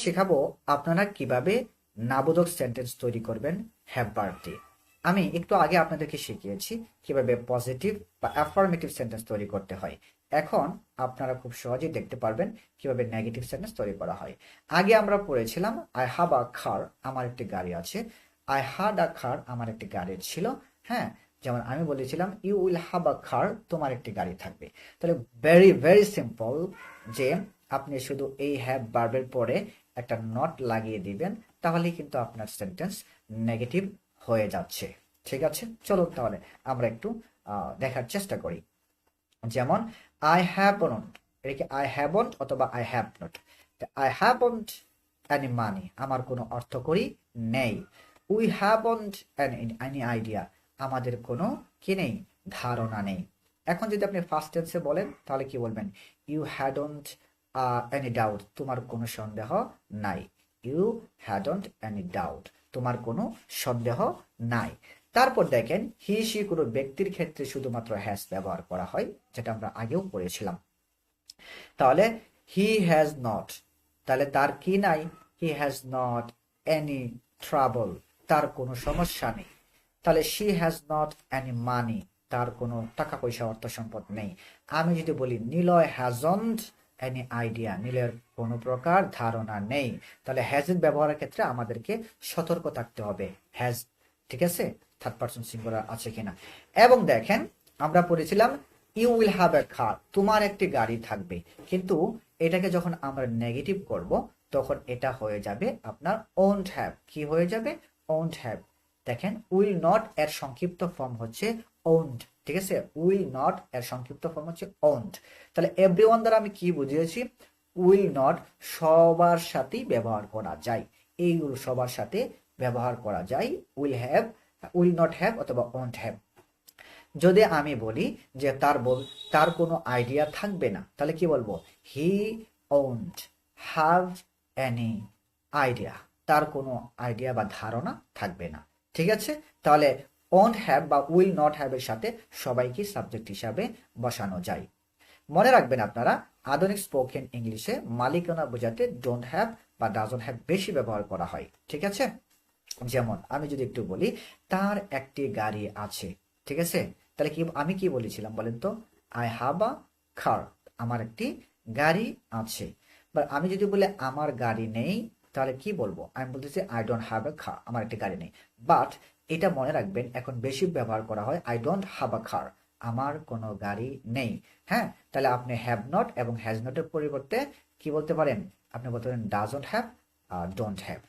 শেখাবো আপনারা কিভাবে নাবোধক সেন্টেন্স তৈরি করবেন হ্যাভ ভার্ব দিয়ে। আমি একটু আগে আপনাদেরকে শিখিয়েছি কিভাবে পজিটিভ বা অ্যাফার্মেটিভ সেন্টেন্স তৈরি করতে হয়। এখন আপনারা খুব সহজেই দেখতে পারবেন কিভাবে নেগেটিভ সেন্টেন্স তৈরি করা হয়। আগে আমরা পড়েছিলাম আই হ্যাভ আ কার, আমার একটি গাড়ি আছে। আই হ্যাড আ কার, আমার একটি গাড়ি ছিল। হ্যাঁ, যেমন আমি বলেছিলাম ইউ উইল হ্যাভ আ কার, তোমার একটি গাড়ি থাকবে। তাহলে ভেরি ভেরি সিম্পল যে আপনি শুধু এই হ্যাভ ভার্বের পরে একটা নট লাগিয়ে দিবেন, তাহলেই কিন্তু আপনার সেন্টেন্স নেগেটিভ হয়ে যাচ্ছে। ঠিক আছে, চলুন তাহলে আমরা একটু দেখার চেষ্টা করি। যেমন আই হ্যাভন্ট, এটা কি আই হ্যাভন্ট অথবা I have not? I haven't any money, আমার কোনো অর্থকড়ি নেই। উই হ্যাভন্ট এনি আইডিয়া, আমাদের কোনো কি নেই, ধারণা নেই। এখন যদি আপনি ফার্স্ট টেন্সে বলেন তাহলে কি বলবেন? ইউ হ্যাডন্ট এনি ডাউট, তোমার কোনো সন্দেহ নাই। ইউ হ্যাডন্ট এনি ডাউট, তোমার কোনো সন্দেহ নাই। তারপর দেখেন হি সি কোনো ব্যক্তির ক্ষেত্রে শুধুমাত্র হ্যাজ ব্যবহার করা হয়, যেটা আমরা আগেও পড়েছিলাম। তাহলে হি হ্যাজ নট, তাহলে তার কি নাই? He has not any trouble, তার কোনো সমস্যা নেই। তাহলে she has not any money, তার কোনো টাকা পয়সা অর্থ সম্পদ নেই। আমি যদি বলি নিলয় হ্যাজন্ট এনি আইডিয়া, নিলয়ের কোনো প্রকার ধারণা নেই, তাহলে হ্যাজ এর ব্যবহারের ক্ষেত্রে আমাদেরকে সতর্ক থাকতে হবে। হ্যাজ, ঠিক আছে, থার্ড পারসন সিঙ্গুলার আছে কিনা। এবং দেখেন আমরা পড়েছিলাম ইউ উইল হ্যাভ এ কার, তোমার একটি গাড়ি থাকবে। কিন্তু এটাকে যখন আমরা নেগেটিভ করব তখন এটা হয়ে যাবে আপনার ওন্ট হ্যাভ। কি হয়ে যাবে? Won't have. দেখেন উইল নট এর সংক্ষিপ্ত ফর্ম হচ্ছে ওন্ট, ঠিক আছে। উইল নট এর সংক্ষিপ্ত ফর্ম হচ্ছে ওন্ট। তাহলে এভরিওয়ান দ্বারা আমি কি বুঝিয়েছি? উইল নট সবার সাথেই ব্যবহার করা যায়, এইগুলো সবার সাথে ব্যবহার করা যায়। Will have, will not have অথবা ওন্ট হ্যাভ। যদি আমি বলি যে তার কোনো আইডিয়া থাকবে না, তাহলে কি বলবো? হি ওন্ট হ্যাভ এনি আইডিয়া, তার কোনো আইডিয়া বা ধারণা থাকবে না। ঠিক আছে, তাহলে ওন্ট হ্যাভ বা উইল নট হ্যাভ এর সাথে সবাইকে সাবজেক্ট হিসাবে বসানো যায়। মনে রাখবেন আপনারা, আধুনিক স্পোকেন ইংলিশে মালিকানা বোঝাতে ডোন্ট হ্যাভ বা ডাজন্ট হ্যাভ বেশি ব্যবহার করা হয়। ঠিক আছে, যেমন আমি যদি একটু বলি তার একটি গাড়ি আছে, ঠিক আছে। তাহলে কি আমি কি বলেছিলাম বলেন তো? আই হ্যাভ আ কার, আমার একটি গাড়ি আছে। বা আমি যদি বলি আমার গাড়ি নেই, তাহলে কি বলবো? আমি বলতেছি আই ডোন্ট হ্যাভ এ কার, আমার একটি গাড়ি নেই। বাট এটা মনে রাখবেন এখন বেশি ব্যবহার করা হয় আই ডোন্ট হ্যাভ আ কার, আমার কোনো গাড়ি নেই। হ্যাঁ, তাহলে আপনি হ্যাভ নট এবং হ্যাজ নটের পরিবর্তে কি বলতে পারেন? আপনি বলতে পারেন ডাজন্ট হ্যাভ, ডোন্ট হ্যাভ।